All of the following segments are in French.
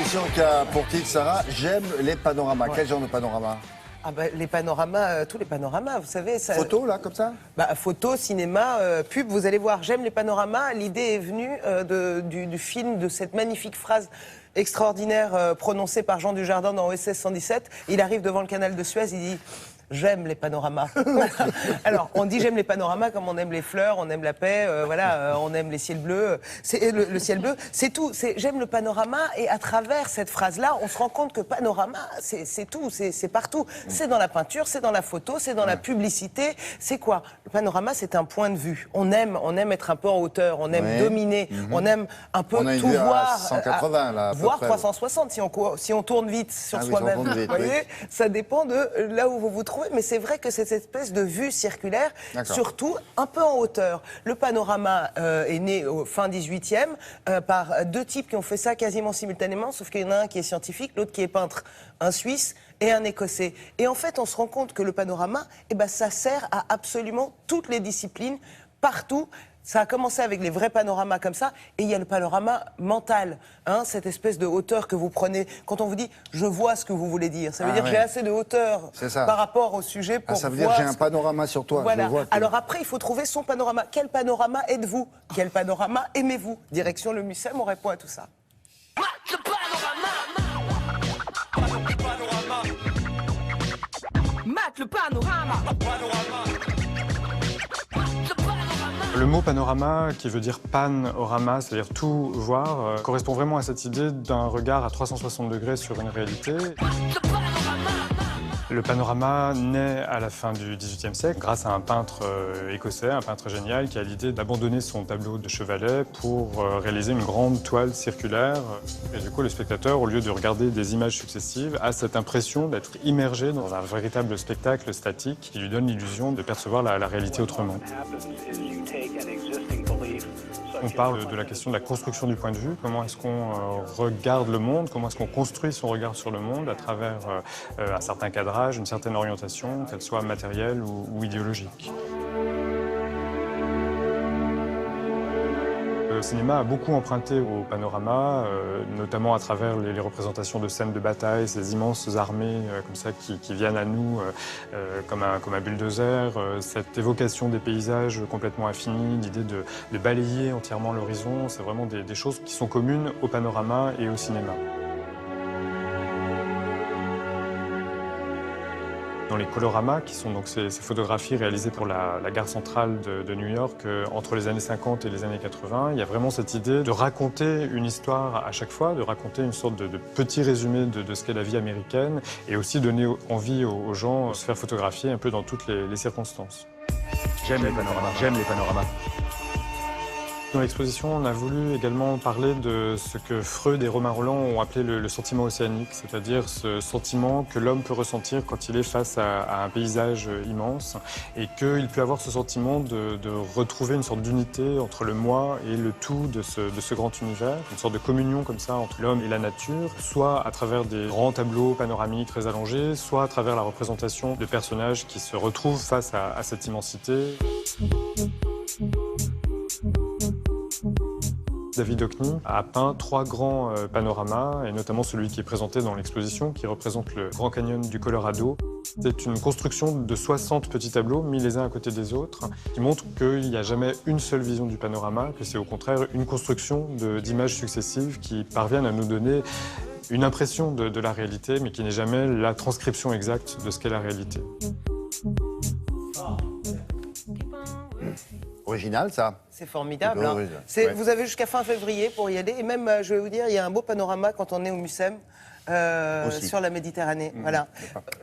émission qui a pour titre, Sarah, j'aime les panoramas. Ouais. Quel genre de panorama? Ah bah, les panoramas, tous les panoramas, vous savez. Ça... Photo, là, comme ça? Photo, cinéma, pub, vous allez voir. J'aime les panoramas. L'idée est venue du film, de cette magnifique phrase extraordinaire prononcée par Jean Dujardin dans OSS 117. Il arrive devant le canal de Suez, il dit... J'aime les panoramas. Alors, on dit j'aime les panoramas comme on aime les fleurs, on aime la paix, on aime les ciels bleus. C'est le ciel bleu, c'est tout. J'aime le panorama et à travers cette phrase-là, on se rend compte que panorama, c'est tout, c'est partout. C'est dans la peinture, c'est dans la photo, c'est dans la publicité. C'est quoi? Le panorama, c'est un point de vue. On aime être un peu en hauteur, on aime dominer, on aime un peu on a tout voir. 180 là, à peu voire près. 360 si on tourne vite sur oui, soi-même. si on tourne vite, Vous voyez, ça dépend de là où vous vous trouvez. Mais c'est vrai que c'est cette espèce de vue circulaire, surtout un peu en hauteur. Le panorama est né au fin 18e par deux types qui ont fait ça quasiment simultanément, sauf qu'il y en a un qui est scientifique, l'autre qui est peintre, un Suisse et un Écossais. Et en fait, on se rend compte que le panorama, ça sert à absolument toutes les disciplines, partout. Ça a commencé avec les vrais panoramas comme ça, et il y a le panorama mental, cette espèce de hauteur que vous prenez. Quand on vous dit « je vois ce que vous voulez dire », ça veut dire que j'ai assez de hauteur par rapport au sujet pour voir... Ça veut dire que j'ai un panorama sur toi. Voilà. Je vois que... Alors après, il faut trouver son panorama. Quel panorama êtes-vous? Quel panorama aimez-vous? Direction le Mucem, on répond à tout ça. Le panorama. Le mot panorama, qui veut dire panorama, c'est-à-dire tout voir, correspond vraiment à cette idée d'un regard à 360 degrés sur une réalité. Le panorama naît à la fin du XVIIIe siècle grâce à un peintre écossais, un peintre génial, qui a l'idée d'abandonner son tableau de chevalet pour réaliser une grande toile circulaire. Et du coup, le spectateur, au lieu de regarder des images successives, a cette impression d'être immergé dans un véritable spectacle statique qui lui donne l'illusion de percevoir la réalité autrement. On parle de la question de la construction du point de vue, comment est-ce qu'on regarde le monde, comment est-ce qu'on construit son regard sur le monde à travers un certain cadrage, une certaine orientation, qu'elle soit matérielle ou idéologique. Le cinéma a beaucoup emprunté au panorama, notamment à travers les représentations de scènes de bataille, ces immenses armées comme ça qui viennent à nous comme un bulldozer, cette évocation des paysages complètement infinis, l'idée de balayer entièrement l'horizon, c'est vraiment des choses qui sont communes au panorama et au cinéma. Dans les coloramas, qui sont donc ces photographies réalisées pour la gare centrale de New York entre les années 50 et les années 80, il y a vraiment cette idée de raconter une histoire à chaque fois, de raconter une sorte de petit résumé de ce qu'est la vie américaine et aussi donner envie aux gens de se faire photographier un peu dans toutes les circonstances. J'aime les panoramas, j'aime les panoramas. Dans l'exposition, on a voulu également parler de ce que Freud et Romain Rolland ont appelé le sentiment océanique, c'est-à-dire ce sentiment que l'homme peut ressentir quand il est face à un paysage immense et qu'il peut avoir ce sentiment de retrouver une sorte d'unité entre le moi et le tout de ce grand univers, une sorte de communion comme ça entre l'homme et la nature, soit à travers des grands tableaux panoramiques très allongés, soit à travers la représentation de personnages qui se retrouvent face à cette immensité. David Hockney a peint 3 grands panoramas, et notamment celui qui est présenté dans l'exposition, qui représente le Grand Canyon du Colorado. C'est une construction de 60 petits tableaux, mis les uns à côté des autres, qui montrent qu'il n'y a jamais une seule vision du panorama, que c'est au contraire une construction d'images successives qui parviennent à nous donner une impression de la réalité, mais qui n'est jamais la transcription exacte de ce qu'est la réalité. Original, ça. C'est formidable. Ouais. Vous avez jusqu'à fin février pour y aller. Et même, je vais vous dire, il y a un beau panorama quand on est au Mucem sur la Méditerranée. Voilà,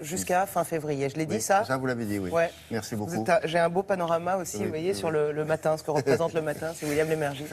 jusqu'à fin février. Je l'ai dit, ça? Ça, vous l'avez dit, oui. Ouais. Merci beaucoup. J'ai un beau panorama aussi, vous voyez, sur le matin, ce que représente le matin. C'est William Lémergie.